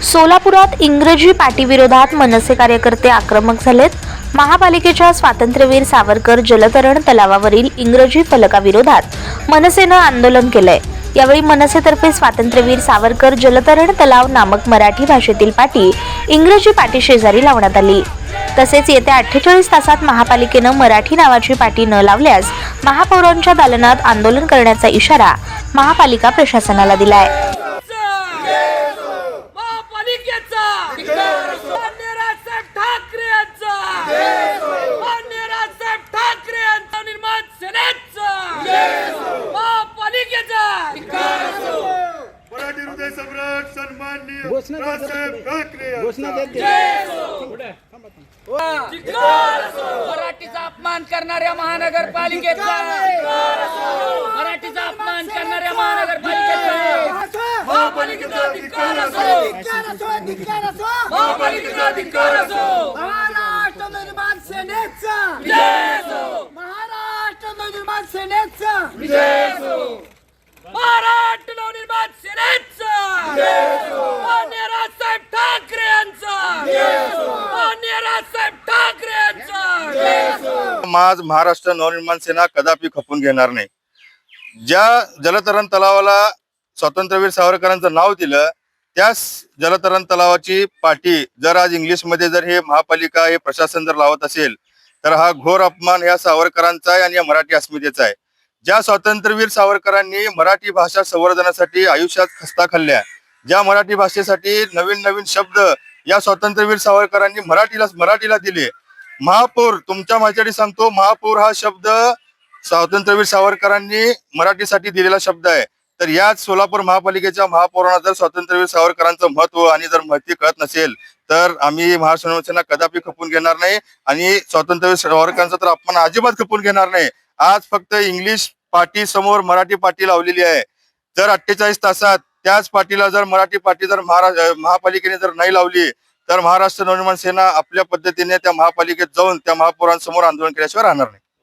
सोलापुरात इंग्रजी पाटीविरोधात मनसे कार्यकर्ते आक्रमक झालेत। महापालिकेच्या स्वातंत्र्यवीर सावरकर जलतरण तलावावरील इंग्रजी फलकाविरोधात मनसेनं आंदोलन केलंय। यावेळी मनसेतर्फे स्वातंत्र्यवीर सावरकर जलतरण तलाव नामक मराठी भाषेतील पाटी इंग्रजी पाटी शेजारी लावण्यात आली। तसेच येत्या 48 तासात महापालिकेनं मराठी नावाची पाटी न लावल्यास महापौरांच्या दालनात आंदोलन करण्याचा इशारा महापालिका प्रशासनाला दिलाय। मराठीचा अपमान करणाऱ्या महानगरपालिकेचा, मराठीचा अपमान करणाऱ्या महानगरपालिकेचा, महापालिकेचा धिक्कार असो, महापालिकेचा धिक्कार असो, महाराष्ट्र निर्माण सेनेचा विजय असो, महाराष्ट्र निर्माण सेनेचा विजय असो, महाराष्ट्र नवनिर्माण सेनेचा विजय असो, माननीय राजसाहेब ठाकरे यांचा विजय असो, माननीय राजसाहेब ठाकरे यांचा विजय असो। आज महाराष्ट्र नवनिर्माण सेना कदापि खपून घेणार नाही। ज्या जलतरण तलावाला स्वातंत्र्यवीर सावरकरांचं नाव दिलं त्याच जलतरण तलावाची पाटी जर आज इंग्लिश मध्ये जर हे महापालिका हे प्रशासन जर लावत असेल तर हा घोर अपमान या सावरकरांचा आहे आणि या मराठी अस्मितेचा आहे। ज्या स्वातंत्र्यवीर सावरकरांनी मराठी भाषा संवर्धनासाठी आयुष्यात खस्ता खाल्ल्या, ज्या मराठी भाषेसाठी नवीन नवीन शब्द या स्वातंत्र्यवीर सावरकरांनी मराठीला दिले। महापौर, तुमच्या माझ्यासाठी सांगतो, महापौर हा शब्द स्वातंत्र्यवीर सावरकरांनी मराठीसाठी दिलेला शब्द आहे। तर याच सोलापूर महापालिकेच्या महापौरांना जर स्वातंत्र्यवीर सावरकरांचं महत्व आणि जर महती कळत नसेल तर आम्ही महाराष्ट्र नवनिर्माण सेना कदापि खपून घेणार नाही आणि स्वातंत्र्यवीर सावरकरांचा तर आपण अजिबात खपून घेणार नाही। आज फक्त इंग्लिश पाटी समोर मराठी पाटी लावलेली आहे। जर 48 तासात त्याच पाटीला जर मराठी पाटी जर महापालिकेने जर नाही लावली तर महाराष्ट्र नवनिर्माण सेना आपल्या पद्धतीने त्या महापालिकेत जाऊन त्या महापौरांसमोर आंदोलन केल्याशिवाय राहणार नाही।